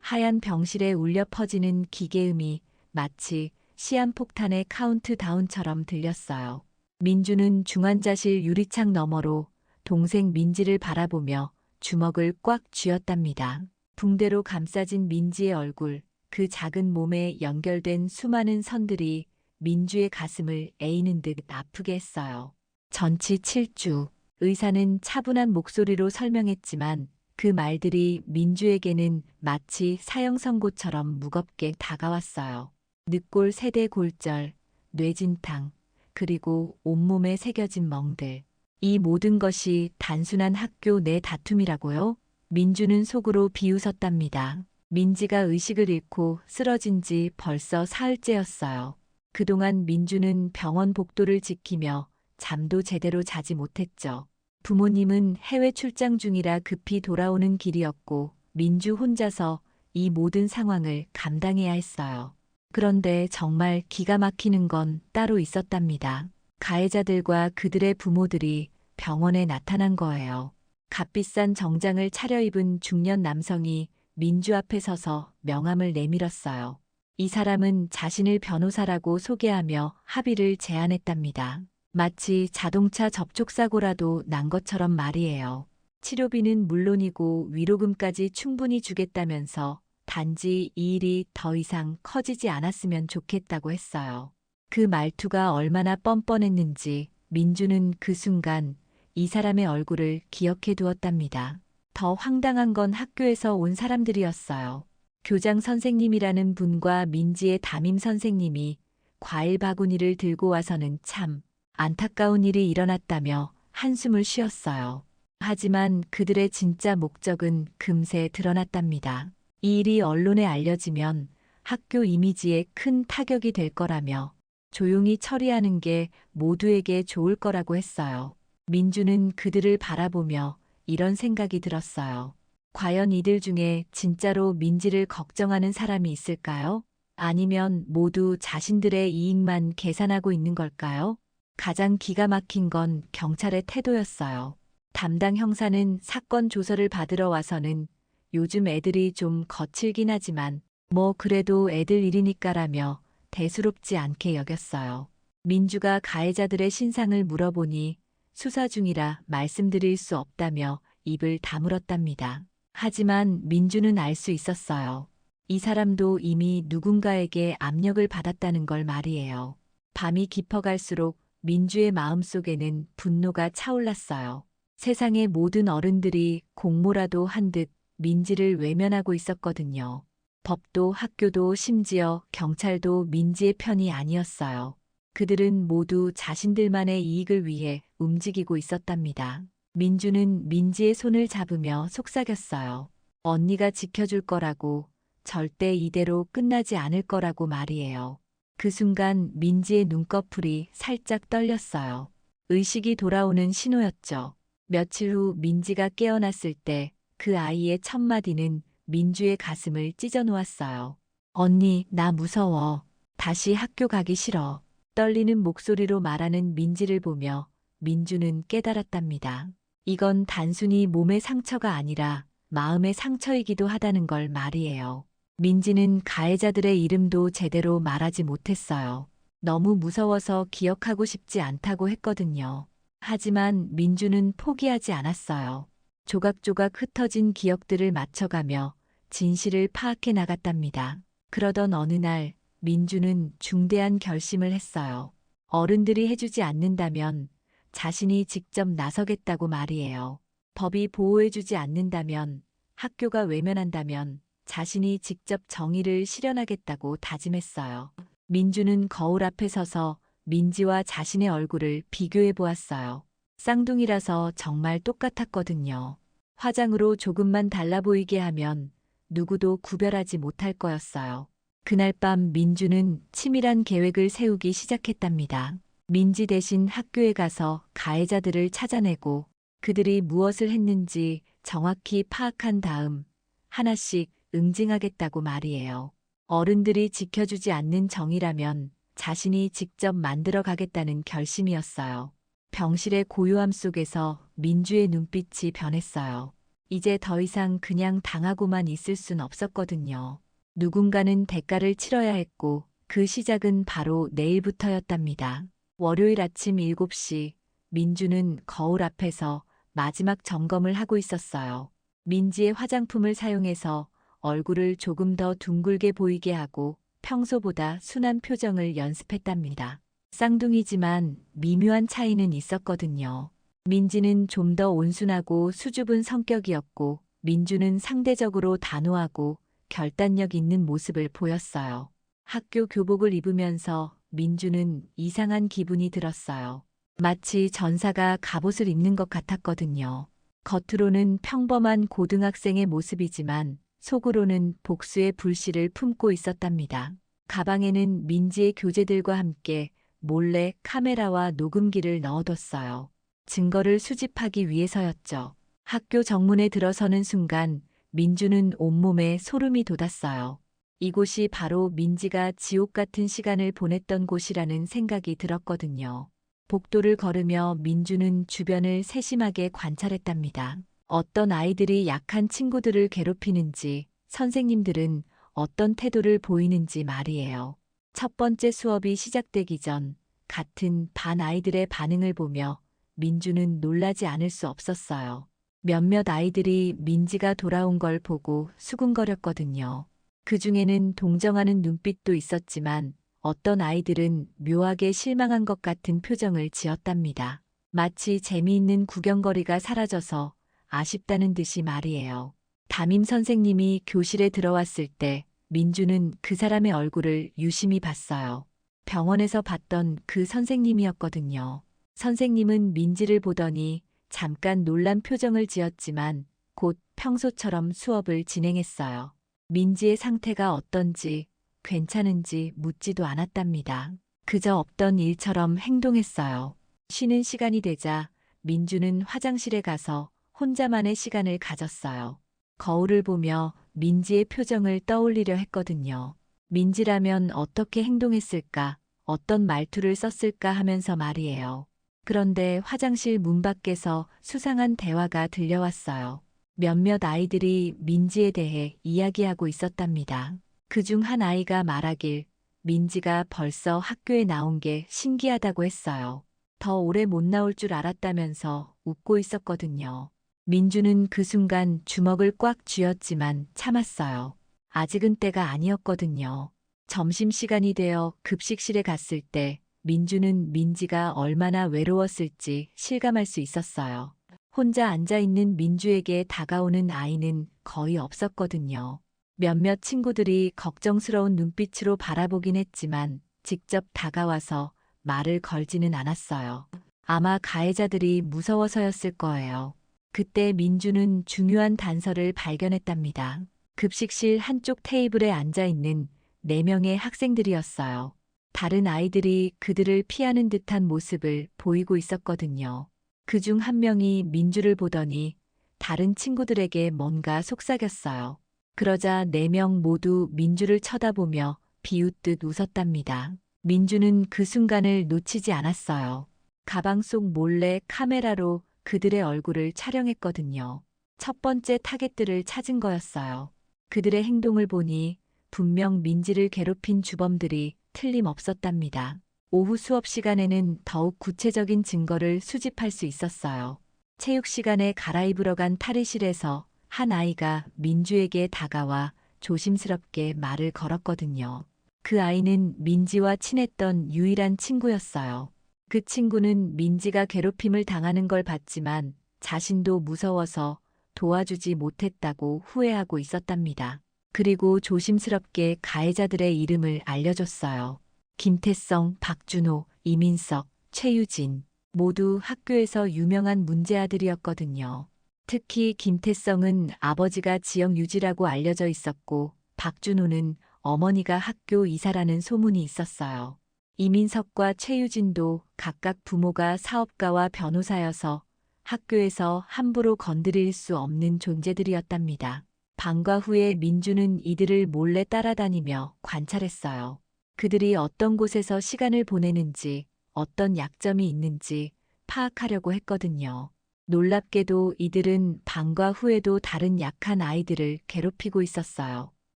하얀 병실에 울려 퍼지는 기계음이 마치 시한폭탄의 카운트다운처럼 들렸어요. 민주는 중환자실 유리창 너머로 동생 민지를 바라보며 주먹을 꽉 쥐었답니다. 붕대로 감싸진 민지의 얼굴, 그 작은 몸에 연결된 수많은 선들이 민주의 가슴을 에이는 듯 아프게 했어요. 전치 7주. 의사는 차분한 목소리로 설명했지만 그 말들이 민주에게는 마치 사형 선고처럼 무겁게 다가왔어요. 늑골 세대 골절, 뇌진탕, 그리고 온몸에 새겨진 멍들. 이 모든 것이 단순한 학교 내 다툼이라고요? 민주는 속으로 비웃었답니다. 민지가 의식을 잃고 쓰러진 지 벌써 사흘째였어요. 그동안 민주는 병원 복도를 지키며 잠도 제대로 자지 못했죠. 부모님은 해외 출장 중이라 급히 돌아오는 길이었고 민주 혼자서 이 모든 상황을 감당해야 했어요. 그런데 정말 기가 막히는 건 따로 있었답니다. 가해자들과 그들의 부모들이 병원에 나타난 거예요. 값비싼 정장을 차려입은 중년 남성이 민주 앞에 서서 명함을 내밀었어요. 이 사람은 자신을 변호사라고 소개하며 합의를 제안했답니다. 마치 자동차 접촉사고라도 난 것처럼 말이에요. 치료비는 물론이고 위로금까지 충분히 주겠다면서 단지 이 일이 더 이상 커지지 않았으면 좋겠다고 했어요. 그 말투가 얼마나 뻔뻔했는지 민주는 그 순간 이 사람의 얼굴을 기억해 두었답니다. 더 황당한 건 학교에서 온 사람들이었어요. 교장 선생님이라는 분과 민지의 담임 선생님이 과일 바구니를 들고 와서는 참 안타까운 일이 일어났다며 한숨을 쉬었어요. 하지만 그들의 진짜 목적은 금세 드러났답니다. 이 일이 언론에 알려지면 학교 이미지에 큰 타격이 될 거라며 조용히 처리하는 게 모두에게 좋을 거라고 했어요. 민주는 그들을 바라보며 이런 생각이 들었어요. 과연 이들 중에 진짜로 민지를 걱정하는 사람이 있을까요? 아니면 모두 자신들의 이익만 계산하고 있는 걸까요? 가장 기가 막힌 건 경찰의 태도였어요. 담당 형사는 사건 조서를 받으러 와서는 요즘 애들이 좀 거칠긴 하지만 뭐 그래도 애들 일이니까라며 대수롭지 않게 여겼어요. 민주가 가해자들의 신상을 물어보니 수사 중이라 말씀드릴 수 없다며 입을 다물었답니다. 하지만 민주는 알 수 있었어요. 이 사람도 이미 누군가에게 압력을 받았다는 걸 말이에요. 밤이 깊어갈수록 민주의 마음속에는 분노가 차올랐어요. 세상의 모든 어른들이 공모라도 한 듯 민지를 외면하고 있었거든요. 법도 학교도 심지어 경찰도 민지의 편이 아니었어요. 그들은 모두 자신들만의 이익을 위해 움직이고 있었답니다. 민주는 민지의 손을 잡으며 속삭였어요. 언니가 지켜줄 거라고, 절대 이대로 끝나지 않을 거라고 말이에요. 그 순간 민지의 눈꺼풀이 살짝 떨렸어요. 의식이 돌아오는 신호였죠. 며칠 후 민지가 깨어났을 때 그 아이의 첫 마디는 민주의 가슴을 찢어놓았어요. 언니, 나 무서워. 다시 학교 가기 싫어. 떨리는 목소리로 말하는 민지를 보며 민주는 깨달았답니다. 이건 단순히 몸의 상처가 아니라 마음의 상처이기도 하다는 걸 말이에요. 민지는 가해자들의 이름도 제대로 말하지 못했어요. 너무 무서워서 기억하고 싶지 않다고 했거든요. 하지만 민주는 포기하지 않았어요. 조각조각 흩어진 기억들을 맞춰가며 진실을 파악해 나갔답니다. 그러던 어느 날 민주는 중대한 결심을 했어요. 어른들이 해주지 않는다면 자신이 직접 나서겠다고 말이에요. 법이 보호해주지 않는다면, 학교가 외면한다면 자신이 직접 정의를 실현하겠다고 다짐했어요. 민주는 거울 앞에 서서 민지와 자신의 얼굴을 비교해 보았어요. 쌍둥이라서 정말 똑같았거든요. 화장으로 조금만 달라 보이게 하면 누구도 구별하지 못할 거였어요. 그날 밤 민주는 치밀한 계획을 세우기 시작했답니다. 민지 대신 학교에 가서 가해자들을 찾아내고 그들이 무엇을 했는지 정확히 파악한 다음 하나씩 응징하겠다고 말이에요. 어른들이 지켜주지 않는 정의라면 자신이 직접 만들어 가겠다는 결심이었어요. 병실의 고요함 속에서 민주의 눈빛이 변했어요. 이제 더 이상 그냥 당하고만 있을 순 없었거든요. 누군가는 대가를 치러야 했고 그 시작은 바로 내일부터였답니다. 월요일 아침 7시 민주는 거울 앞에서 마지막 점검을 하고 있었어요. 민지의 화장품을 사용해서 얼굴을 조금 더 둥글게 보이게 하고 평소보다 순한 표정을 연습했답니다. 쌍둥이지만 미묘한 차이는 있었거든요. 민지는 좀 더 온순하고 수줍은 성격이었고 민주는 상대적으로 단호하고 결단력 있는 모습을 보였어요. 학교 교복을 입으면서 민주는 이상한 기분이 들었어요. 마치 전사가 갑옷을 입는 것 같았거든요. 겉으로는 평범한 고등학생의 모습이지만 속으로는 복수의 불씨를 품고 있었답니다. 가방에는 민지의 교재들과 함께 몰래 카메라와 녹음기를 넣어뒀어요. 증거를 수집하기 위해서였죠. 학교 정문에 들어서는 순간 민주는 온몸에 소름이 돋았어요. 이곳이 바로 민지가 지옥 같은 시간을 보냈던 곳이라는 생각이 들었거든요. 복도를 걸으며 민주는 주변을 세심하게 관찰했답니다. 어떤 아이들이 약한 친구들을 괴롭히는지, 선생님들은 어떤 태도를 보이는지 말이에요. 첫 번째 수업이 시작되기 전 같은 반 아이들의 반응을 보며 민주는 놀라지 않을 수 없었어요. 몇몇 아이들이 민지가 돌아온 걸 보고 수군거렸거든요. 그 중에는 동정하는 눈빛도 있었지만 어떤 아이들은 묘하게 실망한 것 같은 표정을 지었답니다. 마치 재미있는 구경거리가 사라져서 아쉽다는 듯이 말이에요. 담임 선생님이 교실에 들어왔을 때 민주는 그 사람의 얼굴을 유심히 봤어요. 병원에서 봤던 그 선생님이었거든요. 선생님은 민지를 보더니 잠깐 놀란 표정을 지었지만 곧 평소처럼 수업을 진행했어요. 민지의 상태가 어떤지, 괜찮은지 묻지도 않았답니다. 그저 없던 일처럼 행동했어요. 쉬는 시간이 되자 민주는 화장실에 가서 혼자만의 시간을 가졌어요. 거울을 보며 민지의 표정을 떠올리려 했거든요. 민지라면 어떻게 행동했을까, 어떤 말투를 썼을까 하면서 말이에요. 그런데 화장실 문 밖에서 수상한 대화가 들려왔어요. 몇몇 아이들이 민지에 대해 이야기하고 있었답니다. 그중 한 아이가 말하길 민지가 벌써 학교에 나온 게 신기하다고 했어요. 더 오래 못 나올 줄 알았다면서 웃고 있었거든요. 민주는 그 순간 주먹을 꽉 쥐었지만 참았어요. 아직은 때가 아니었거든요. 점심시간이 되어 급식실에 갔을 때 민주는 민지가 얼마나 외로웠을지 실감할 수 있었어요. 혼자 앉아있는 민주에게 다가오는 아이는 거의 없었거든요. 몇몇 친구들이 걱정스러운 눈빛으로 바라보긴 했지만 직접 다가와서 말을 걸지는 않았어요. 아마 가해자들이 무서워서였을 거예요. 그때 민주는 중요한 단서를 발견했답니다. 급식실 한쪽 테이블에 앉아있는 4명의 학생들이었어요. 다른 아이들이 그들을 피하는 듯한 모습을 보이고 있었거든요. 그중 한 명이 민주를 보더니 다른 친구들에게 뭔가 속삭였어요. 그러자 4명 모두 민주를 쳐다보며 비웃듯 웃었답니다. 민주는 그 순간을 놓치지 않았어요. 가방 속 몰래 카메라로 그들의 얼굴을 촬영했거든요. 첫 번째 타겟들을 찾은 거였어요. 그들의 행동을 보니 분명 민지를 괴롭힌 주범들이 틀림없었답니다. 오후 수업 시간에는 더욱 구체적인 증거를 수집할 수 있었어요. 체육 시간에 갈아입으러 간 탈의실에서 한 아이가 민주에게 다가와 조심스럽게 말을 걸었거든요. 그 아이는 민지와 친했던 유일한 친구였어요. 그 친구는 민지가 괴롭힘을 당하는 걸 봤지만 자신도 무서워서 도와주지 못했다고 후회하고 있었답니다. 그리고 조심스럽게 가해자들의 이름을 알려줬어요. 김태성, 박준호, 이민석, 최유진 모두 학교에서 유명한 문제아들이었거든요. 특히 김태성은 아버지가 지역 유지라고 알려져 있었고 박준호는 어머니가 학교 이사라는 소문이 있었어요. 이민석과 최유진도 각각 부모가 사업가와 변호사여서 학교에서 함부로 건드릴 수 없는 존재들이었답니다. 방과 후에 민주는 이들을 몰래 따라다니며 관찰했어요. 그들이 어떤 곳에서 시간을 보내는지, 어떤 약점이 있는지 파악하려고 했거든요. 놀랍게도 이들은 방과 후에도 다른 약한 아이들을 괴롭히고 있었어요.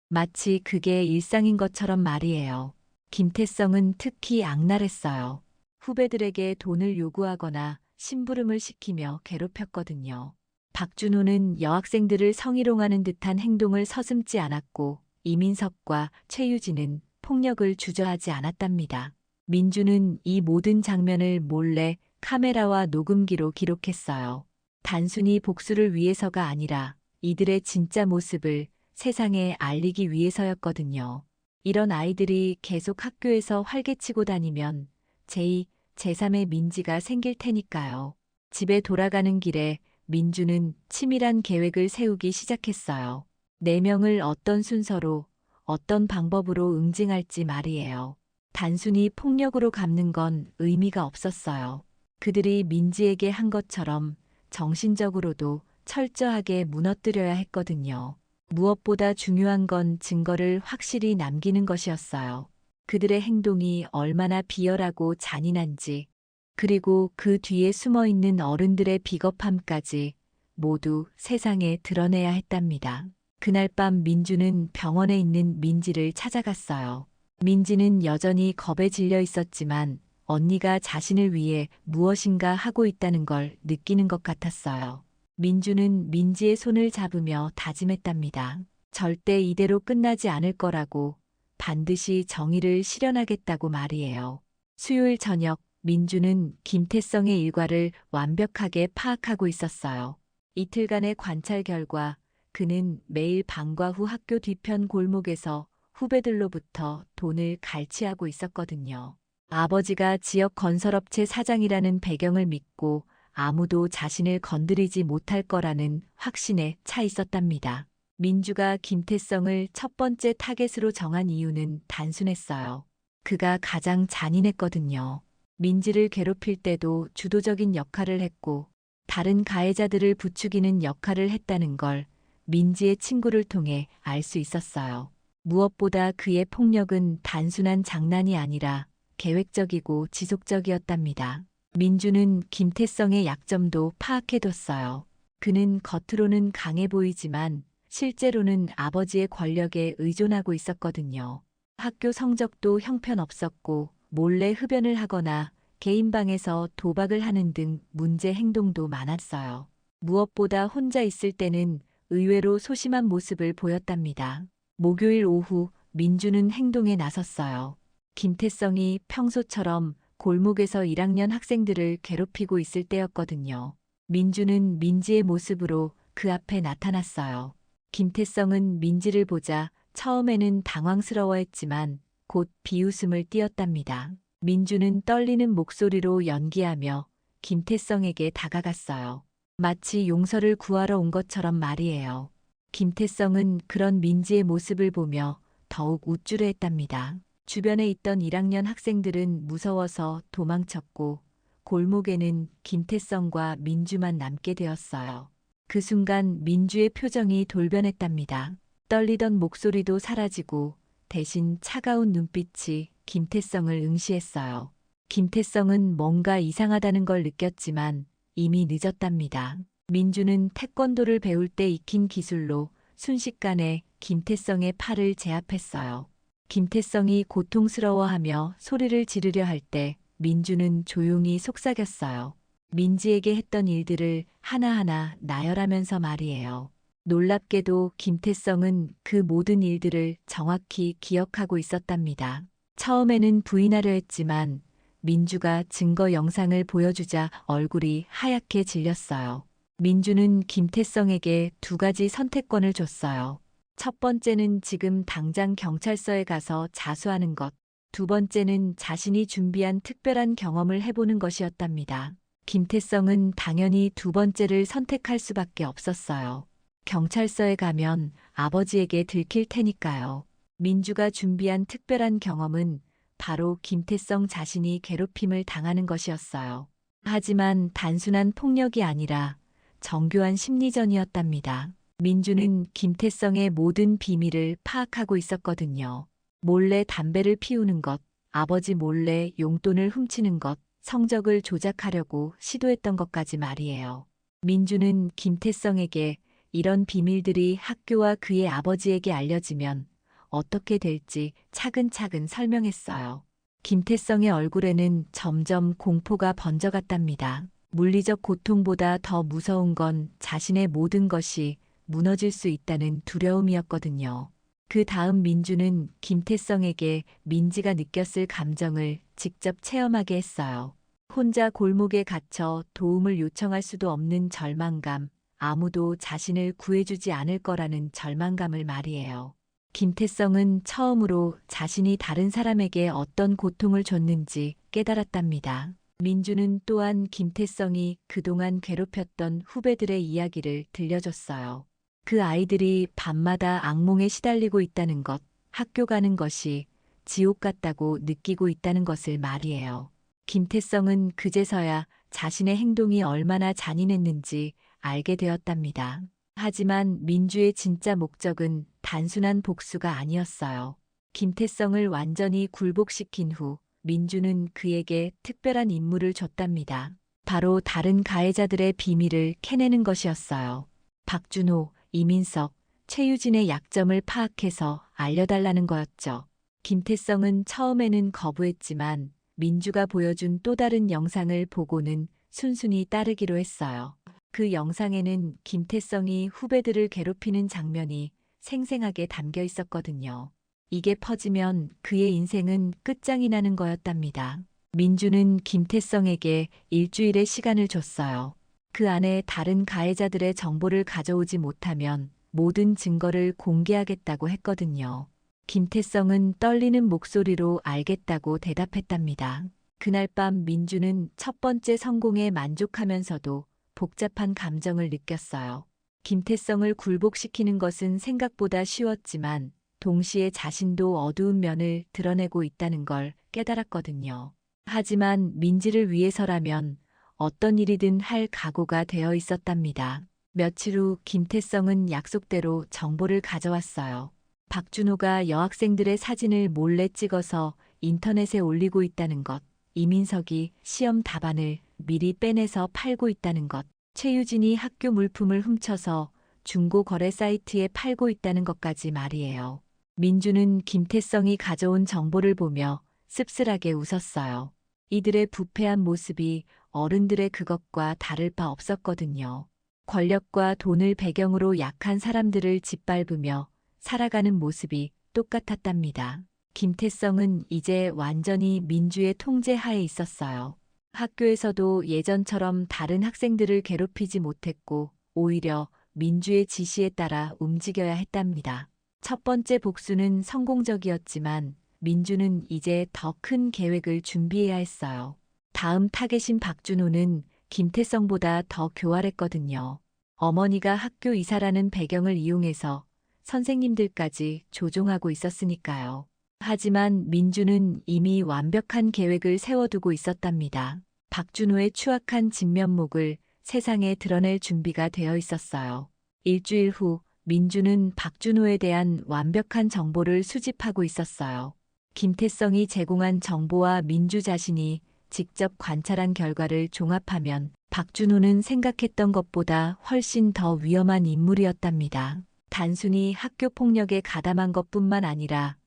마치 그게 일상인 것처럼 말이에요. 김태성은 특히 악랄했어요. 후배들에게 돈을 요구하거나 심부름을 시키며 괴롭혔거든요. 박준호는 여학생들을 성희롱하는 듯한 행동을 서슴지 않았고 이민석과 최유진은 폭력을 주저하지 않았답니다. 민주는 이 모든 장면을 몰래 카메라와 녹음기로 기록했어요. 단순히 복수를 위해서가 아니라 이들의 진짜 모습을 세상에 알리기 위해서였거든요. 이런 아이들이 계속 학교에서 활개치고 다니면 제2, 제3의 민지가 생길 테니까요. 집에 돌아가는 길에 민주는 치밀한 계획을 세우기 시작했어요. 4명을 어떤 순서로, 어떤 방법으로 응징할지 말이에요. 단순히 폭력으로 갚는 건 의미가 없었어요. 그들이 민지에게 한 것처럼 정신적으로도 철저하게 무너뜨려야 했거든요. 무엇보다 중요한 건 증거를 확실히 남기는 것이었어요. 그들의 행동이 얼마나 비열하고 잔인한지, 그리고 그 뒤에 숨어 있는 어른들의 비겁함까지 모두 세상에 드러내야 했답니다. 그날 밤 민주는 병원에 있는 민지를 찾아갔어요. 민지는 여전히 겁에 질려 있었지만 언니가 자신을 위해 무엇인가 하고 있다는 걸 느끼는 것 같았어요. 민주는 민지의 손을 잡으며 다짐했답니다. 절대 이대로 끝나지 않을 거라고, 반드시 정의를 실현하겠다고 말이에요. 수요일 저녁, 민주는 김태성의 일과를 완벽하게 파악하고 있었어요. 이틀간의 관찰 결과 그는 매일 방과 후 학교 뒤편 골목에서 후배들로부터 돈을 갈취하고 있었거든요. 아버지가 지역 건설업체 사장이라는 배경을 믿고 아무도 자신을 건드리지 못할 거라는 확신에 차 있었답니다. 민주가 김태성을 첫 번째 타겟으로 정한 이유는 단순했어요. 그가 가장 잔인했거든요. 민지를 괴롭힐 때도 주도적인 역할을 했고 다른 가해자들을 부추기는 역할을 했다는 걸 민지의 친구를 통해 알 수 있었어요. 무엇보다 그의 폭력은 단순한 장난이 아니라 계획적이고 지속적이었답니다. 민주는 김태성의 약점도 파악해뒀어요. 그는 겉으로는 강해 보이지만 실제로는 아버지의 권력에 의존하고 있었거든요. 학교 성적도 형편없었고 몰래 흡연을 하거나 개인 방에서 도박을 하는 등 문제 행동도 많았어요. 무엇보다 혼자 있을 때는 의외로 소심한 모습을 보였답니다. 목요일 오후 민주는 행동에 나섰어요. 김태성이 평소처럼 골목에서 1학년 학생들을 괴롭히고 있을 때였거든요. 민주는 민지의 모습으로 그 앞에 나타났어요. 김태성은 민지를 보자 처음에는 당황스러워했지만 곧 비웃음을 띄었답니다. 민주는 떨리는 목소리로 연기하며 김태성에게 다가갔어요. 마치 용서를 구하러 온 것처럼 말이에요. 김태성은 그런 민지의 모습을 보며 더욱 우쭐해했답니다. 주변에 있던 1학년 학생들은 무서워서 도망쳤고 골목에는 김태성과 민주만 남게 되었어요. 그 순간 민주의 표정이 돌변했답니다. 떨리던 목소리도 사라지고 대신 차가운 눈빛이 김태성을 응시했어요. 김태성은 뭔가 이상하다는 걸 느꼈지만 이미 늦었답니다. 민주는 태권도를 배울 때 익힌 기술로 순식간에 김태성의 팔을 제압했어요. 김태성이 고통스러워하며 소리를 지르려 할 때 민주는 조용히 속삭였어요. 민지에게 했던 일들을 하나하나 나열하면서 말이에요. 놀랍게도 김태성은 그 모든 일들을 정확히 기억하고 있었답니다. 처음에는 부인하려 했지만 민주가 증거 영상을 보여주자 얼굴이 하얗게 질렸어요. 민주는 김태성에게 2가지 선택권을 줬어요. 첫 번째는 지금 당장 경찰서에 가서 자수하는 것, 2번째는 자신이 준비한 특별한 경험을 해보는 것이었답니다. 김태성은 당연히 2번째를 선택할 수밖에 없었어요. 경찰서에 가면 아버지에게 들킬 테니까요. 민주가 준비한 특별한 경험은 바로 김태성 자신이 괴롭힘을 당하는 것이었어요. 하지만 단순한 폭력이 아니라 정교한 심리전이었답니다. 민주는 김태성의 모든 비밀을 파악하고 있었거든요. 몰래 담배를 피우는 것, 아버지 몰래 용돈을 훔치는 것, 성적을 조작하려고 시도했던 것까지 말이에요. 민주는 김태성에게 이런 비밀들이 학교와 그의 아버지에게 알려지면 어떻게 될지 차근차근 설명했어요. 김태성의 얼굴에는 점점 공포가 번져갔답니다. 물리적 고통보다 더 무서운 건 자신의 모든 것이 무너질 수 있다는 두려움이었거든요. 그 다음 민주는 김태성에게 민지가 느꼈을 감정을 직접 체험하게 했어요. 혼자 골목에 갇혀 도움을 요청할 수도 없는 절망감, 아무도 자신을 구해주지 않을 거라는 절망감을 말이에요. 김태성은 처음으로 자신이 다른 사람에게 어떤 고통을 줬는지 깨달았답니다. 민주는 또한 김태성이 그동안 괴롭혔던 후배들의 이야기를 들려줬어요. 그 아이들이 밤마다 악몽에 시달리고 있다는 것, 학교 가는 것이 지옥 같다고 느끼고 있다는 것을 말이에요. 김태성은 그제서야 자신의 행동이 얼마나 잔인했는지 알게 되었답니다. 하지만 민주의 진짜 목적은 단순한 복수가 아니었어요. 김태성을 완전히 굴복시킨 후 민주는 그에게 특별한 임무를 줬답니다. 바로 다른 가해자들의 비밀을 캐내는 것이었어요. 박준호, 이민석, 최유진의 약점을 파악해서 알려달라는 거였죠. 김태성은 처음에는 거부했지만 민주가 보여준 또 다른 영상을 보고는 순순히 따르기로 했어요. 그 영상에는 김태성이 후배들을 괴롭히는 장면이 생생하게 담겨 있었거든요. 이게 퍼지면 그의 인생은 끝장이 나는 거였답니다. 민주는 김태성에게 일주일의 시간을 줬어요. 그 안에 다른 가해자들의 정보를 가져오지 못하면 모든 증거를 공개하겠다고 했거든요. 김태성은 떨리는 목소리로 알겠다고 대답했답니다. 그날 밤 민주는 첫 번째 성공에 만족하면서도 복잡한 감정을 느꼈어요. 김태성을 굴복시키는 것은 생각보다 쉬웠지만 동시에 자신도 어두운 면을 드러내고 있다는 걸 깨달았거든요. 하지만 민지를 위해서라면 어떤 일이든 할 각오가 되어 있었답니다. 며칠 후 김태성은 약속대로 정보를 가져왔어요. 박준호가 여학생들의 사진을 몰래 찍어서 인터넷에 올리고 있다는 것, 이민석이 시험 답안을 미리 빼내서 팔고 있다는 것, 최유진이 학교 물품을 훔쳐서 중고 거래 사이트에 팔고 있다는 것까지 말이에요. 민주는 김태성이 가져온 정보를 보며 씁쓸하게 웃었어요. 이들의 부패한 모습이 어른들의 그것과 다를 바 없었거든요. 권력과 돈을 배경으로 약한 사람들을 짓밟으며 살아가는 모습이 똑같았답니다. 김태성은 이제 완전히 민주의 통제하에 있었어요. 학교에서도 예전처럼 다른 학생들을 괴롭히지 못했고 오히려 민주의 지시에 따라 움직여야 했답니다. 첫 번째 복수는 성공적이었지만 민주는 이제 더 큰 계획을 준비해야 했어요. 다음 타겟인 박준호는 김태성보다 더 교활했거든요. 어머니가 학교 이사라는 배경을 이용해서 선생님들까지 조종하고 있었으니까요. 하지만 민주는 이미 완벽한 계획을 세워두고 있었답니다. 박준호의 추악한 진면목을 세상에 드러낼 준비가 되어 있었어요. 일주일 후 민주는 박준호에 대한 완벽한 정보를 수집하고 있었어요. 김태성이 제공한 정보와 민주 자신이 직접 관찰한 결과를 종합하면 박준호는 생각했던 것보다 훨씬 더 위험한 인물이었답니다. 단순히 학교 폭력에 가담한 것뿐만 아니라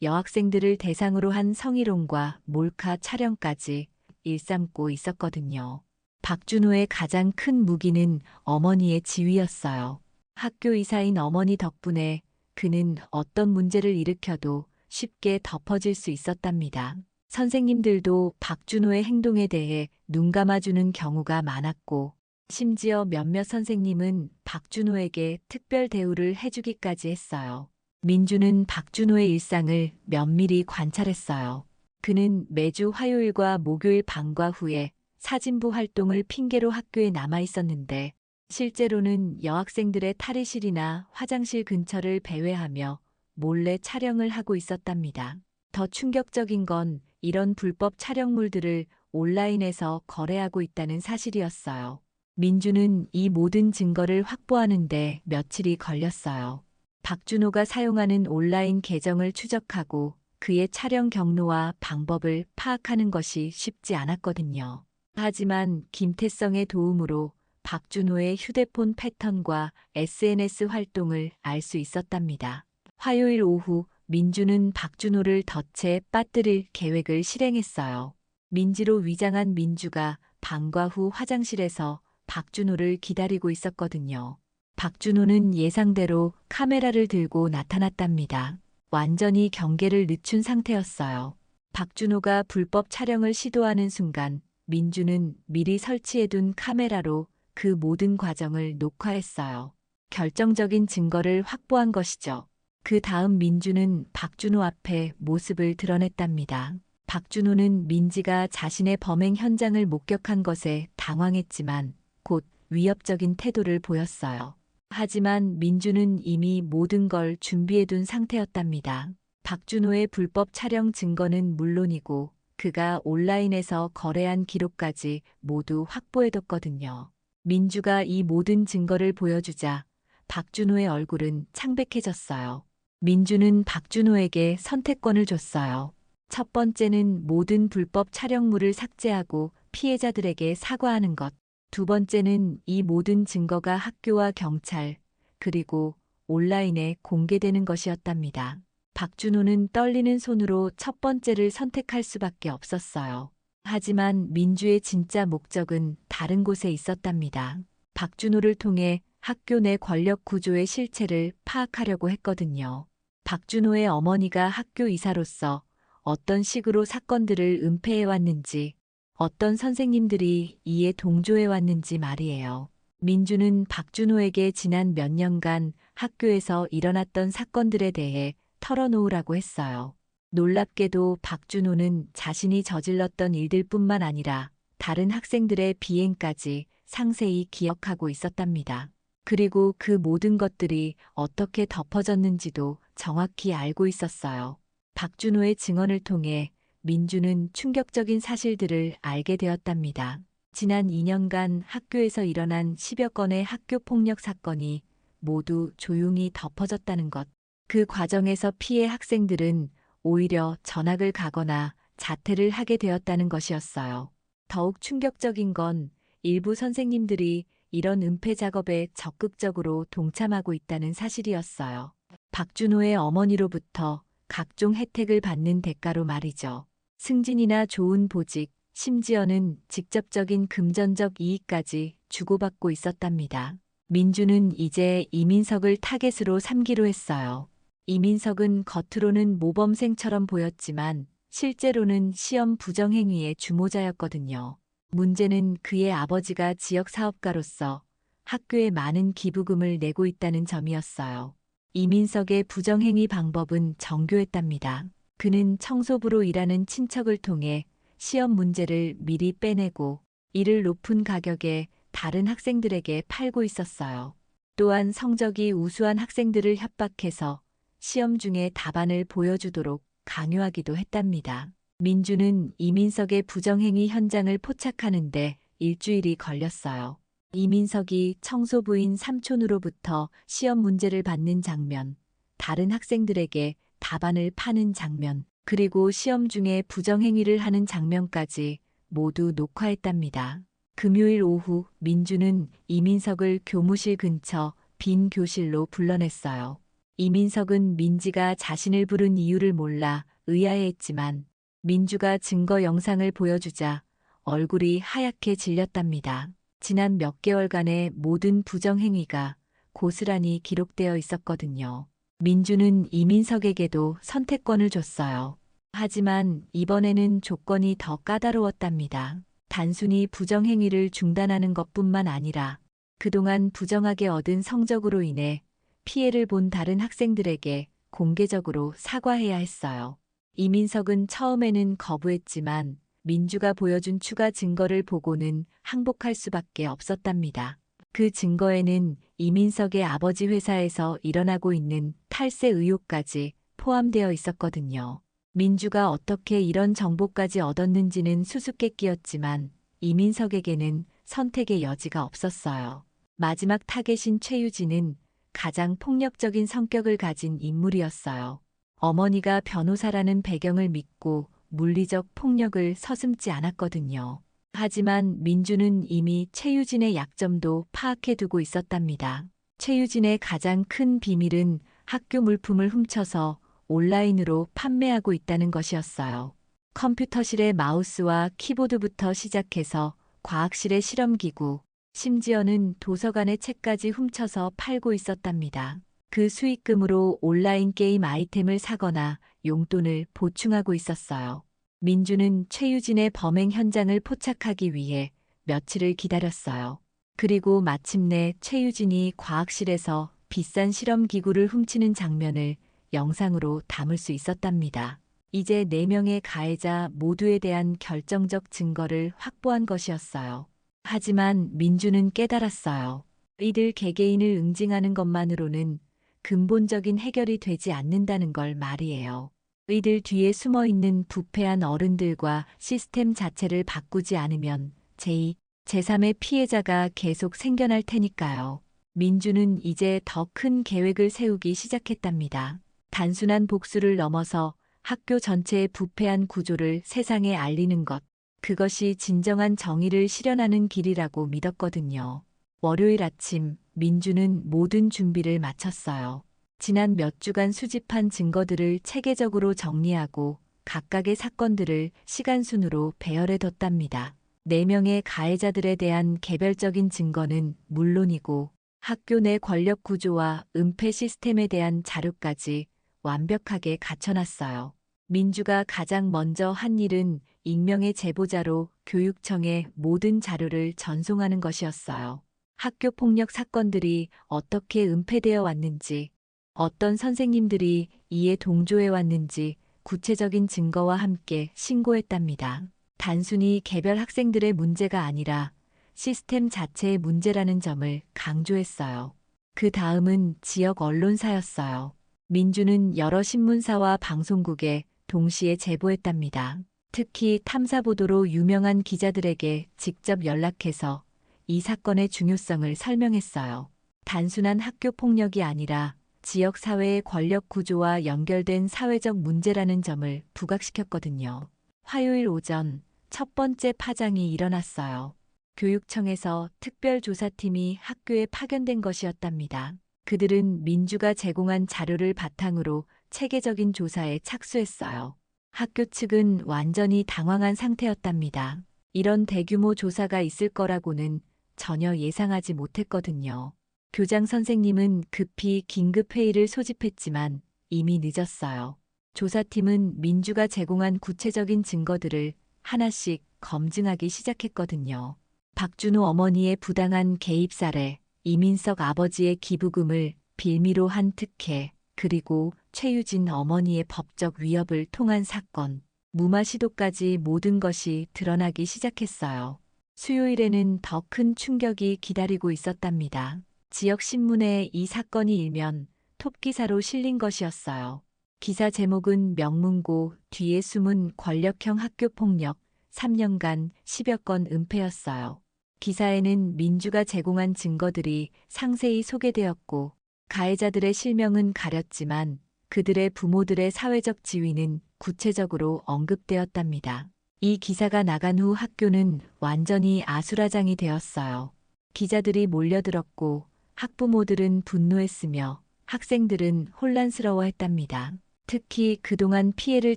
여학생들을 대상으로 한 성희롱과 몰카 촬영까지 일삼고 있었거든요. 박준호의 가장 큰 무기는 어머니의 지위였어요. 학교 이사인 어머니 덕분에 그는 어떤 문제를 일으켜도 쉽게 덮어질 수 있었답니다. 선생님들도 박준호의 행동에 대해 눈 감아주는 경우가 많았고 심지어 몇몇 선생님은 박준호에게 특별 대우를 해주기까지 했어요. 민주는 박준호의 일상을 면밀히 관찰했어요. 그는 매주 화요일과 목요일 방과 후에 사진부 활동을 핑계로 학교에 남아 있었는데 실제로는 여학생들의 탈의실이나 화장실 근처를 배회하며 몰래 촬영을 하고 있었답니다. 더 충격적인 건 이런 불법 촬영물들을 온라인에서 거래하고 있다는 사실이었어요. 민주는 이 모든 증거를 확보하는데 며칠이 걸렸어요. 박준호가 사용하는 온라인 계정을 추적하고 그의 촬영 경로와 방법을 파악하는 것이 쉽지 않았거든요. 하지만 김태성의 도움으로 박준호의 휴대폰 패턴과 SNS 활동을 알 수 있었답니다. 화요일 오후 민주는 박준호를 덫에 빠뜨릴 계획을 실행했어요. 민지로 위장한 민주가 방과 후 화장실에서 박준호를 기다리고 있었거든요. 박준호는 예상대로 카메라를 들고 나타났답니다. 완전히 경계를 늦춘 상태였어요. 박준호가 불법 촬영을 시도하는 순간 민주는 미리 설치해둔 카메라로 그 모든 과정을 녹화했어요. 결정적인 증거를 확보한 것이죠. 그 다음 민주는 박준호 앞에 모습을 드러냈답니다. 박준호는 민지가 자신의 범행 현장을 목격한 것에 당황했지만 곧 위협적인 태도를 보였어요. 하지만 민주는 이미 모든 걸 준비해둔 상태였답니다. 박준호의 불법 촬영 증거는 물론이고 그가 온라인에서 거래한 기록까지 모두 확보해뒀거든요. 민주가 이 모든 증거를 보여주자 박준호의 얼굴은 창백해졌어요. 민주는 박준호에게 선택권을 줬어요. 첫 번째는 모든 불법 촬영물을 삭제하고 피해자들에게 사과하는 것. 두 번째는 이 모든 증거가 학교와 경찰, 그리고 온라인에 공개되는 것이었답니다. 박준호는 떨리는 손으로 첫 번째를 선택할 수밖에 없었어요. 하지만 민주의 진짜 목적은 다른 곳에 있었답니다. 박준호를 통해 학교 내 권력 구조의 실체를 파악하려고 했거든요. 박준호의 어머니가 학교 이사로서 어떤 식으로 사건들을 은폐해왔는지, 어떤 선생님들이 이에 동조해왔는지 말이에요. 민주는 박준호에게 지난 몇 년간 학교에서 일어났던 사건들에 대해 털어놓으라고 했어요. 놀랍게도 박준호는 자신이 저질렀던 일들뿐만 아니라 다른 학생들의 비행까지 상세히 기억하고 있었답니다. 그리고 그 모든 것들이 어떻게 덮어졌는지도 정확히 알고 있었어요. 박준호의 증언을 통해 민주는 충격적인 사실들을 알게 되었답니다. 지난 2년간 학교에서 일어난 10여 건의 학교 폭력 사건이 모두 조용히 덮어졌다는 것. 그 과정에서 피해 학생들은 오히려 전학을 가거나 자퇴를 하게 되었다는 것이었어요. 더욱 충격적인 건 일부 선생님들이 이런 은폐 작업에 적극적으로 동참하고 있다는 사실이었어요. 박준호의 어머니로부터 각종 혜택을 받는 대가로 말이죠. 승진이나 좋은 보직, 심지어는 직접적인 금전적 이익까지 주고받고 있었답니다. 민주는 이제 이민석을 타겟으로 삼기로 했어요. 이민석은 겉으로는 모범생처럼 보였지만 실제로는 시험 부정행위의 주모자였거든요. 문제는 그의 아버지가 지역 사업가로서 학교에 많은 기부금을 내고 있다는 점이었어요. 이민석의 부정행위 방법은 정교했답니다. 그는 청소부로 일하는 친척을 통해 시험 문제를 미리 빼내고 이를 높은 가격에 다른 학생들에게 팔고 있었어요. 또한 성적이 우수한 학생들을 협박해서 시험 중에 답안을 보여주도록 강요하기도 했답니다. 민주는 이민석의 부정행위 현장을 포착하는데 일주일이 걸렸어요. 이민석이 청소부인 삼촌으로부터 시험 문제를 받는 장면, 다른 학생들에게 답안을 파는 장면, 그리고 시험 중에 부정행위를 하는 장면까지 모두 녹화했답니다. 금요일 오후 민주는 이민석을 교무실 근처 빈 교실로 불러냈어요. 이민석은 민지가 자신을 부른 이유를 몰라 의아해했지만 민주가 증거 영상을 보여주자 얼굴이 하얗게 질렸답니다. 지난 몇 개월간의 모든 부정행위가 고스란히 기록되어 있었거든요. 민주는 이민석에게도 선택권을 줬어요. 하지만 이번에는 조건이 더 까다로웠답니다. 단순히 부정행위를 중단하는 것뿐만 아니라 그동안 부정하게 얻은 성적으로 인해 피해를 본 다른 학생들에게 공개적으로 사과해야 했어요. 이민석은 처음에는 거부했지만 민주가 보여준 추가 증거를 보고는 항복할 수밖에 없었답니다. 그 증거에는 이민석의 아버지 회사에서 일어나고 있는 탈세 의혹까지 포함되어 있었거든요. 민주가 어떻게 이런 정보까지 얻었는지는 수수께끼였지만 이민석에게는 선택의 여지가 없었어요. 마지막 타겟인 최유진은 가장 폭력적인 성격을 가진 인물이었어요. 어머니가 변호사라는 배경을 믿고 물리적 폭력을 서슴지 않았거든요. 하지만 민주는 이미 최유진의 약점도 파악해두고 있었답니다. 최유진의 가장 큰 비밀은 학교 물품을 훔쳐서 온라인으로 판매하고 있다는 것이었어요. 컴퓨터실의 마우스와 키보드부터 시작해서 과학실의 실험기구, 심지어는 도서관의 책까지 훔쳐서 팔고 있었답니다. 그 수익금으로 온라인 게임 아이템을 사거나 용돈을 보충하고 있었어요. 민주는 최유진의 범행 현장을 포착하기 위해 며칠을 기다렸어요. 그리고 마침내 최유진이 과학실에서 비싼 실험기구를 훔치는 장면을 영상으로 담을 수 있었답니다. 이제 4명의 가해자 모두에 대한 결정적 증거를 확보한 것이었어요. 하지만 민주는 깨달았어요. 이들 개개인을 응징하는 것만으로는 근본적인 해결이 되지 않는다는 걸 말이에요. 이들 뒤에 숨어 있는 부패한 어른들과 시스템 자체를 바꾸지 않으면 제2, 제3의 피해자가 계속 생겨날 테니까요. 민주는 이제 더 큰 계획을 세우기 시작했답니다. 단순한 복수를 넘어서 학교 전체의 부패한 구조를 세상에 알리는 것, 그것이 진정한 정의를 실현하는 길이라고 믿었거든요. 월요일 아침, 민주는 모든 준비를 마쳤어요. 지난 몇 주간 수집한 증거들을 체계적으로 정리하고 각각의 사건들을 시간순으로 배열해뒀답니다. 4명의 가해자들에 대한 개별적인 증거는 물론이고 학교 내 권력 구조와 은폐 시스템에 대한 자료까지 완벽하게 갖춰놨어요. 민주가 가장 먼저 한 일은 익명의 제보자로 교육청에 모든 자료를 전송하는 것이었어요. 학교 폭력 사건들이 어떻게 은폐되어 왔는지, 어떤 선생님들이 이에 동조해 왔는지 구체적인 증거와 함께 신고했답니다. 단순히 개별 학생들의 문제가 아니라 시스템 자체의 문제라는 점을 강조했어요. 그 다음은 지역 언론사였어요. 민주는 여러 신문사와 방송국에 동시에 제보했답니다. 특히 탐사보도로 유명한 기자들에게 직접 연락해서 이 사건의 중요성을 설명했어요. 단순한 학교 폭력이 아니라 지역 사회의 권력 구조와 연결된 사회적 문제라는 점을 부각시켰거든요. 화요일 오전 첫 번째 파장이 일어났어요. 교육청에서 특별조사팀이 학교에 파견된 것이었답니다. 그들은 민주가 제공한 자료를 바탕으로 체계적인 조사에 착수했어요. 학교 측은 완전히 당황한 상태였답니다. 이런 대규모 조사가 있을 거라고는 전혀 예상하지 못했거든요. 교장 선생님은 급히 긴급회의를 소집했지만 이미 늦었어요. 조사팀은 민주가 제공한 구체적인 증거들을 하나씩 검증하기 시작했거든요. 박준호 어머니의 부당한 개입 사례, 이민석 아버지의 기부금을 빌미로 한 특혜, 그리고 최유진 어머니의 법적 위협을 통한 사건, 무마 시도까지 모든 것이 드러나기 시작했어요. 수요일에는 더 큰 충격이 기다리고 있었답니다. 지역 신문에 이 사건이 일면 톱기사로 실린 것이었어요. 기사 제목은 명문고 뒤에 숨은 권력형 학교폭력 3년간 10여 건 은폐였어요. 기사에는 민주가 제공한 증거들이 상세히 소개되었고 가해자들의 실명은 가렸지만 그들의 부모들의 사회적 지위는 구체적으로 언급되었답니다. 이 기사가 나간 후 학교는 완전히 아수라장이 되었어요. 기자들이 몰려들었고 학부모들은 분노했으며 학생들은 혼란스러워했답니다. 특히 그동안 피해를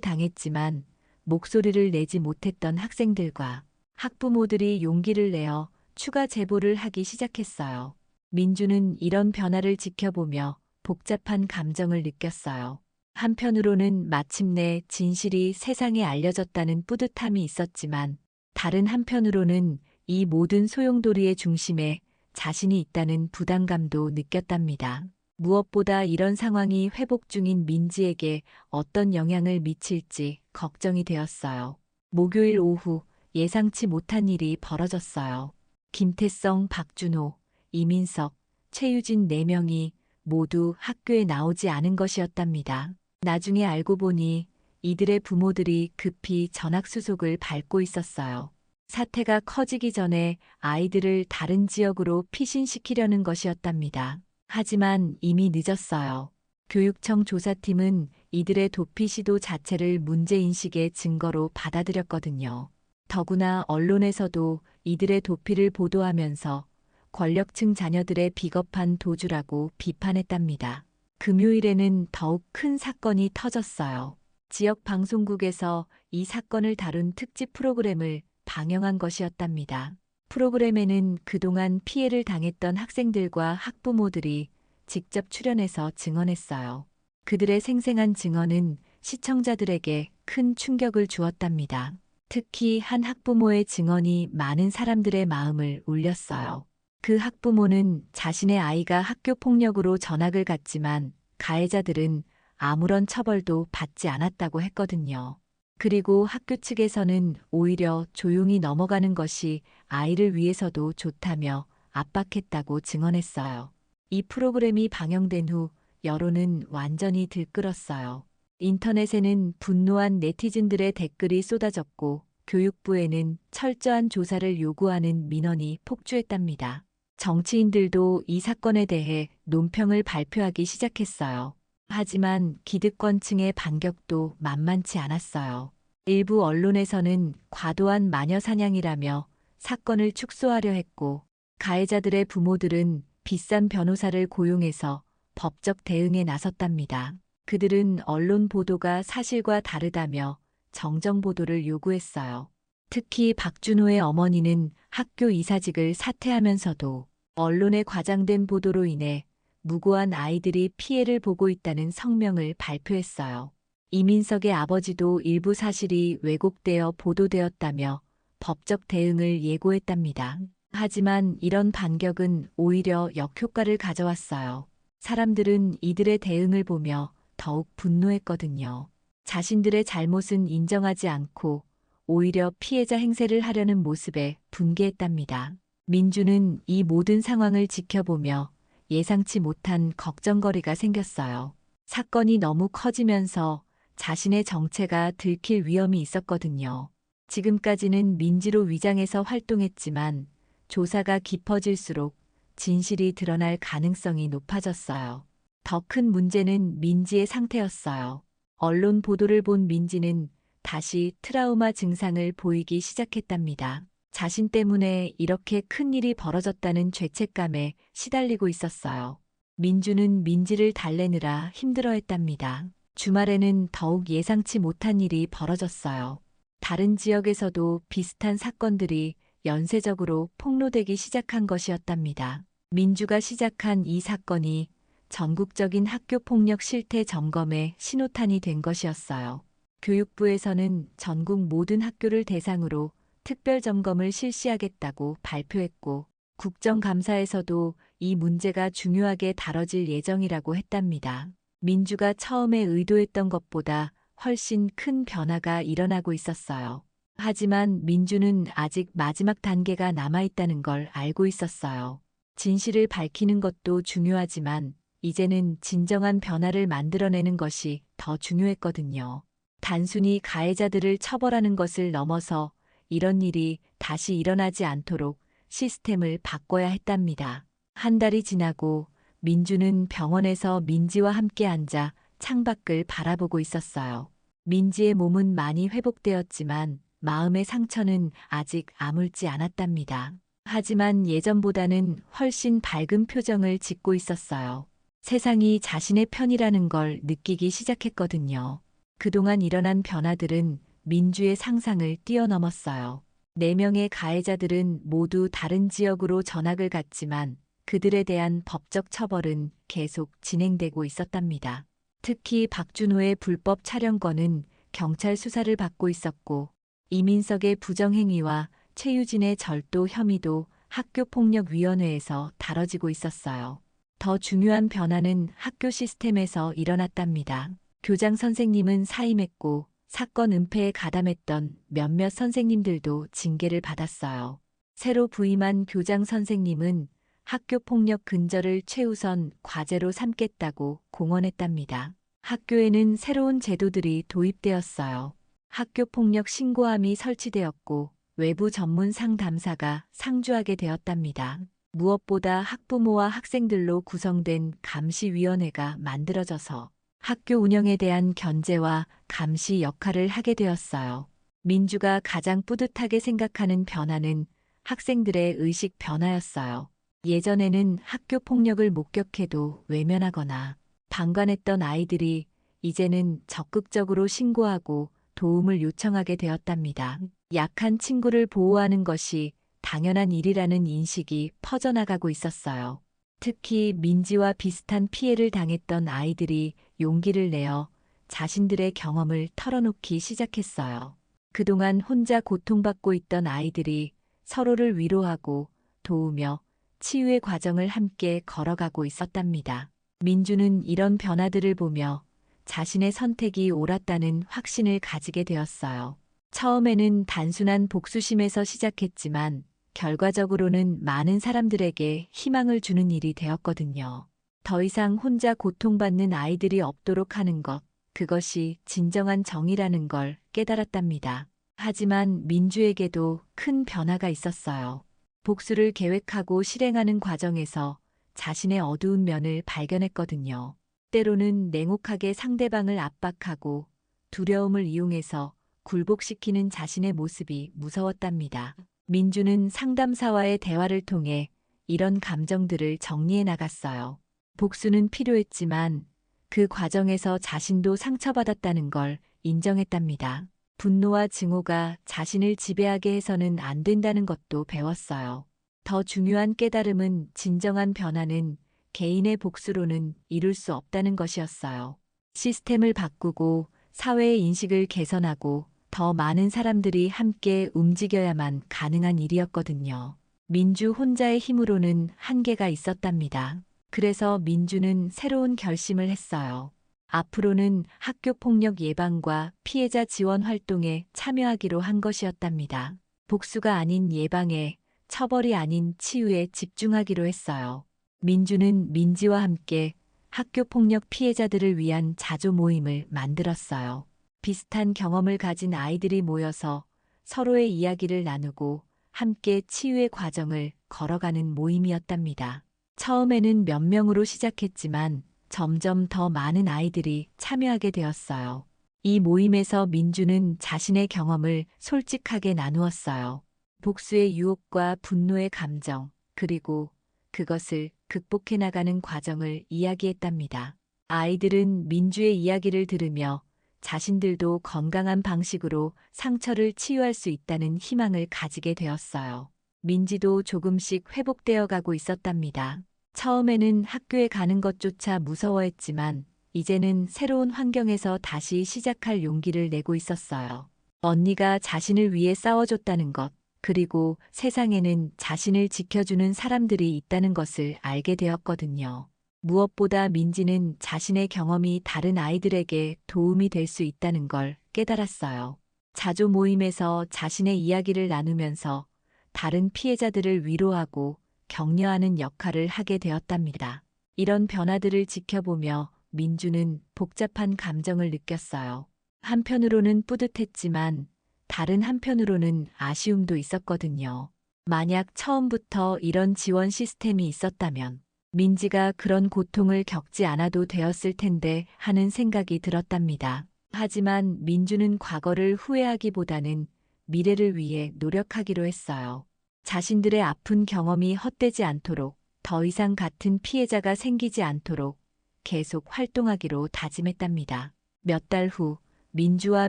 당했지만 목소리를 내지 못했던 학생들과 학부모들이 용기를 내어 추가 제보를 하기 시작했어요. 민주는 이런 변화를 지켜보며 복잡한 감정을 느꼈어요. 한편으로는 마침내 진실이 세상에 알려졌다는 뿌듯함이 있었지만 다른 한편으로는 이 모든 소용돌이의 중심에 자신이 있다는 부담감도 느꼈답니다. 무엇보다 이런 상황이 회복 중인 민지에게 어떤 영향을 미칠지 걱정이 되었어요. 목요일 오후 예상치 못한 일이 벌어졌어요. 김태성, 박준호, 이민석, 최유진 4명이 모두 학교에 나오지 않은 것이었답니다. 나중에 알고 보니 이들의 부모들이 급히 전학수속을 밟고 있었어요. 사태가 커지기 전에 아이들을 다른 지역으로 피신시키려는 것이었답니다. 하지만 이미 늦었어요. 교육청 조사팀은 이들의 도피 시도 자체를 문제인식의 증거로 받아들였거든요. 더구나 언론에서도 이들의 도피를 보도하면서 권력층 자녀들의 비겁한 도주라고 비판했답니다. 금요일에는 더욱 큰 사건이 터졌어요. 지역 방송국에서 이 사건을 다룬 특집 프로그램을 방영한 것이었답니다. 프로그램에는 그동안 피해를 당했던 학생들과 학부모들이 직접 출연해서 증언했어요. 그들의 생생한 증언은 시청자들에게 큰 충격을 주었답니다. 특히 한 학부모의 증언이 많은 사람들의 마음을 울렸어요. 그 학부모는 자신의 아이가 학교 폭력으로 전학을 갔지만 가해자들은 아무런 처벌도 받지 않았다고 했거든요. 그리고 학교 측에서는 오히려 조용히 넘어가는 것이 아이를 위해서도 좋다며 압박했다고 증언했어요. 이 프로그램이 방영된 후 여론은 완전히 들끓었어요. 인터넷에는 분노한 네티즌들의 댓글이 쏟아졌고 교육부에는 철저한 조사를 요구하는 민원이 폭주했답니다. 정치인들도 이 사건에 대해 논평을 발표하기 시작했어요. 하지만 기득권층의 반격도 만만치 않았어요. 일부 언론에서는 과도한 마녀 사냥이라며 사건을 축소하려 했고, 가해자들의 부모들은 비싼 변호사를 고용해서 법적 대응에 나섰답니다. 그들은 언론 보도가 사실과 다르다며 정정 보도를 요구했어요. 특히 박준호의 어머니는 학교 이사직을 사퇴하면서도 언론의 과장된 보도로 인해 무고한 아이들이 피해를 보고 있다는 성명을 발표했어요. 이민석의 아버지도 일부 사실이 왜곡되어 보도되었다며 법적 대응을 예고했답니다. 하지만 이런 반격은 오히려 역효과를 가져왔어요. 사람들은 이들의 대응을 보며 더욱 분노했거든요. 자신들의 잘못은 인정하지 않고 오히려 피해자 행세를 하려는 모습에 분개했답니다. 민주는 이 모든 상황을 지켜보며 예상치 못한 걱정거리가 생겼어요. 사건이 너무 커지면서 자신의 정체가 들킬 위험이 있었거든요. 지금까지는 민지로 위장해서 활동했지만 조사가 깊어질수록 진실이 드러날 가능성이 높아졌어요. 더 큰 문제는 민지의 상태였어요. 언론 보도를 본 민지는 다시 트라우마 증상을 보이기 시작했답니다. 자신 때문에 이렇게 큰 일이 벌어졌다는 죄책감에 시달리고 있었어요. 민주는 민지를 달래느라 힘들어했답니다. 주말에는 더욱 예상치 못한 일이 벌어졌어요. 다른 지역에서도 비슷한 사건들이 연쇄적으로 폭로되기 시작한 것이었답니다. 민주가 시작한 이 사건이 전국적인 학교 폭력 실태 점검의 신호탄이 된 것이었어요. 교육부에서는 전국 모든 학교를 대상으로 특별 점검을 실시하겠다고 발표했고, 국정감사에서도 이 문제가 중요하게 다뤄질 예정이라고 했답니다. 민주가 처음에 의도했던 것보다 훨씬 큰 변화가 일어나고 있었어요. 하지만 민주는 아직 마지막 단계가 남아있다는 걸 알고 있었어요. 진실을 밝히는 것도 중요하지만 이제는 진정한 변화를 만들어내는 것이 더 중요했거든요. 단순히 가해자들을 처벌하는 것을 넘어서 이런 일이 다시 일어나지 않도록 시스템을 바꿔야 했답니다. 한 달이 지나고 민주는 병원에서 민지와 함께 앉아 창밖을 바라보고 있었어요. 민지의 몸은 많이 회복되었지만 마음의 상처는 아직 아물지 않았답니다. 하지만 예전보다는 훨씬 밝은 표정을 짓고 있었어요. 세상이 자신의 편이라는 걸 느끼기 시작했거든요. 그동안 일어난 변화들은 민주의 상상을 뛰어넘었어요. 4명의 가해자들은 모두 다른 지역으로 전학을 갔지만 그들에 대한 법적 처벌은 계속 진행되고 있었답니다. 특히 박준호의 불법 촬영건은 경찰 수사를 받고 있었고, 이민석의 부정행위와 최유진의 절도 혐의도 학교폭력위원회에서 다뤄지고 있었어요. 더 중요한 변화는 학교 시스템에서 일어났답니다. 교장 선생님은 사임했고 사건 은폐에 가담했던 몇몇 선생님들도 징계를 받았어요. 새로 부임한 교장 선생님은 학교폭력 근절을 최우선 과제로 삼겠다고 공언했답니다. 학교에는 새로운 제도들이 도입되었어요. 학교폭력 신고함이 설치되었고 외부 전문 상담사가 상주하게 되었답니다. 무엇보다 학부모와 학생들로 구성된 감시위원회가 만들어져서 학교 운영에 대한 견제와 감시 역할을 하게 되었어요. 민주가 가장 뿌듯하게 생각하는 변화는 학생들의 의식 변화였어요. 예전에는 학교 폭력을 목격해도 외면하거나 방관했던 아이들이 이제는 적극적으로 신고하고 도움을 요청하게 되었답니다. 약한 친구를 보호하는 것이 당연한 일이라는 인식이 퍼져나가고 있었어요. 특히 민지와 비슷한 피해를 당했던 아이들이 용기를 내어 자신들의 경험을 털어놓기 시작했어요. 그동안 혼자 고통받고 있던 아이들이 서로를 위로하고 도우며 치유의 과정을 함께 걸어가고 있었답니다. 민주는 이런 변화들을 보며 자신의 선택이 옳았다는 확신을 가지게 되었어요. 처음에는 단순한 복수심에서 시작했지만 결과적으로는 많은 사람들에게 희망을 주는 일이 되었거든요. 더 이상 혼자 고통받는 아이들이 없도록 하는 것, 그것이 진정한 정의라는 걸 깨달았답니다. 하지만 민주에게도 큰 변화가 있었어요. 복수를 계획하고 실행하는 과정에서 자신의 어두운 면을 발견했거든요. 때로는 냉혹하게 상대방을 압박하고 두려움을 이용해서 굴복시키는 자신의 모습이 무서웠답니다. 민주는 상담사와의 대화를 통해 이런 감정들을 정리해 나갔어요. 복수는 필요했지만 그 과정에서 자신도 상처받았다는 걸 인정했답니다. 분노와 증오가 자신을 지배하게 해서는 안 된다는 것도 배웠어요. 더 중요한 깨달음은 진정한 변화는 개인의 복수로는 이룰 수 없다는 것이었어요. 시스템을 바꾸고 사회의 인식을 개선하고 더 많은 사람들이 함께 움직여야만 가능한 일이었거든요. 민주 혼자의 힘으로는 한계가 있었답니다. 그래서 민주는 새로운 결심을 했어요. 앞으로는 학교 폭력 예방과 피해자 지원 활동에 참여하기로 한 것이었답니다. 복수가 아닌 예방에, 처벌이 아닌 치유에 집중하기로 했어요. 민주는 민지와 함께 학교 폭력 피해자들을 위한 자조 모임을 만들었어요. 비슷한 경험을 가진 아이들이 모여서 서로의 이야기를 나누고 함께 치유의 과정을 걸어가는 모임이었답니다. 처음에는 몇 명으로 시작했지만 점점 더 많은 아이들이 참여하게 되었어요. 이 모임에서 민주는 자신의 경험을 솔직하게 나누었어요. 복수의 유혹과 분노의 감정, 그리고 그것을 극복해 나가는 과정을 이야기했답니다. 아이들은 민주의 이야기를 들으며 자신들도 건강한 방식으로 상처를 치유할 수 있다는 희망을 가지게 되었어요. 민지도 조금씩 회복되어 가고 있었답니다. 처음에는 학교에 가는 것조차 무서워했지만 이제는 새로운 환경에서 다시 시작할 용기를 내고 있었어요. 언니가 자신을 위해 싸워줬다는 것, 그리고 세상에는 자신을 지켜주는 사람들이 있다는 것을 알게 되었거든요. 무엇보다 민지는 자신의 경험이 다른 아이들에게 도움이 될 수 있다는 걸 깨달았어요. 자조 모임에서 자신의 이야기를 나누면서 다른 피해자들을 위로하고 격려하는 역할을 하게 되었답니다. 이런 변화들을 지켜보며 민주는 복잡한 감정을 느꼈어요. 한편으로는 뿌듯했지만 다른 한편으로는 아쉬움도 있었거든요. 만약 처음부터 이런 지원 시스템이 있었다면 민지가 그런 고통을 겪지 않아도 되었을 텐데 하는 생각이 들었답니다. 하지만 민주는 과거를 후회하기보다는 미래를 위해 노력하기로 했어요. 자신들의 아픈 경험이 헛되지 않도록, 더 이상 같은 피해자가 생기지 않도록 계속 활동하기로 다짐했답니다. 몇 달 후 민주와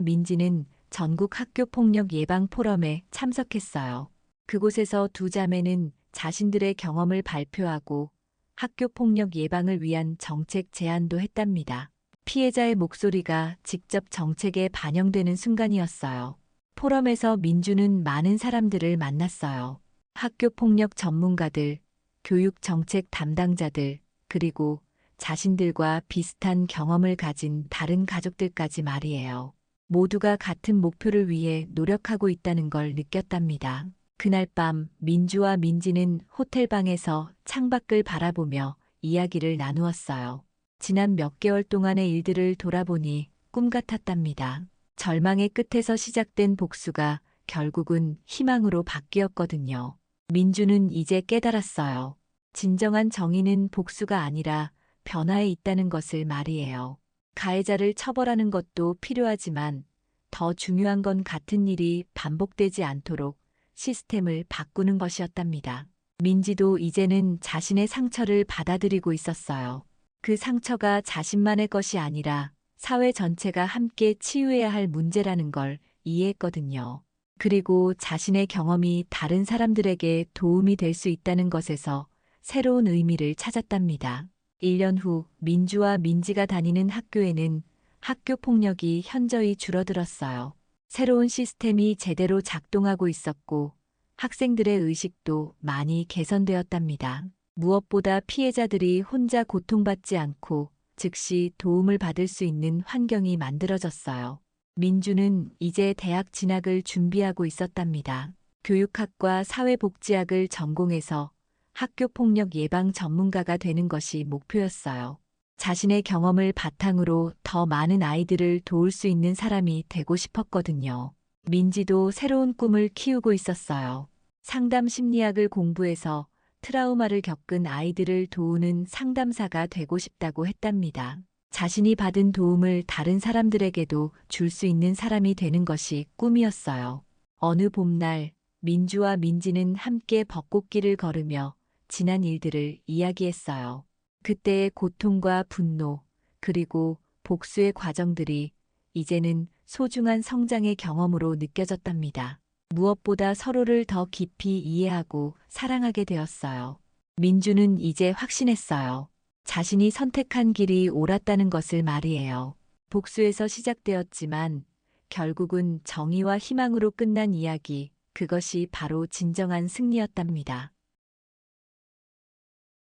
민지는 전국 학교폭력 예방 포럼에 참석했어요. 그곳에서 두 자매는 자신들의 경험을 발표하고 학교폭력 예방을 위한 정책 제안도 했답니다. 피해자의 목소리가 직접 정책에 반영되는 순간이었어요. 포럼에서 민주는 많은 사람들을 만났어요. 학교폭력 전문가들, 교육 정책 담당자들, 그리고 자신들과 비슷한 경험을 가진 다른 가족들까지 말이에요. 모두가 같은 목표를 위해 노력하고 있다는 걸 느꼈답니다. 그날 밤 민주와 민지는 호텔방에서 창밖을 바라보며 이야기를 나누었어요. 지난 몇 개월 동안의 일들을 돌아보니 꿈 같았답니다. 절망의 끝에서 시작된 복수가 결국은 희망으로 바뀌었거든요. 민주는 이제 깨달았어요. 진정한 정의는 복수가 아니라 변화에 있다는 것을 말이에요. 가해자를 처벌하는 것도 필요하지만 더 중요한 건 같은 일이 반복되지 않도록 시스템을 바꾸는 것이었답니다. 민지도 이제는 자신의 상처를 받아들이고 있었어요. 그 상처가 자신만의 것이 아니라 사회 전체가 함께 치유해야 할 문제라는 걸 이해했거든요. 그리고 자신의 경험이 다른 사람들에게 도움이 될 수 있다는 것에서 새로운 의미를 찾았답니다. 1년 후 민주와 민지가 다니는 학교에는 학교 폭력이 현저히 줄어들었어요. 새로운 시스템이 제대로 작동하고 있었고 학생들의 의식도 많이 개선되었답니다. 무엇보다 피해자들이 혼자 고통받지 않고 즉시 도움을 받을 수 있는 환경이 만들어졌어요. 민주는 이제 대학 진학을 준비하고 있었답니다. 교육학과 사회복지학을 전공해서 학교폭력 예방 전문가가 되는 것이 목표였어요. 자신의 경험을 바탕으로 더 많은 아이들을 도울 수 있는 사람이 되고 싶었거든요. 민지도 새로운 꿈을 키우고 있었어요. 상담 심리학을 공부해서 트라우마를 겪은 아이들을 도우는 상담사가 되고 싶다고 했답니다. 자신이 받은 도움을 다른 사람들에게도 줄 수 있는 사람이 되는 것이 꿈이었어요. 어느 봄날 민주와 민지는 함께 벚꽃길을 걸으며 지난 일들을 이야기했어요. 그때의 고통과 분노, 그리고 복수의 과정들이 이제는 소중한 성장의 경험으로 느껴졌답니다. 무엇보다 서로를 더 깊이 이해하고 사랑하게 되었어요. 민주는 이제 확신했어요. 자신이 선택한 길이 옳았다는 것을 말이에요. 복수에서 시작되었지만 결국은 정의와 희망으로 끝난 이야기, 그것이 바로 진정한 승리였답니다.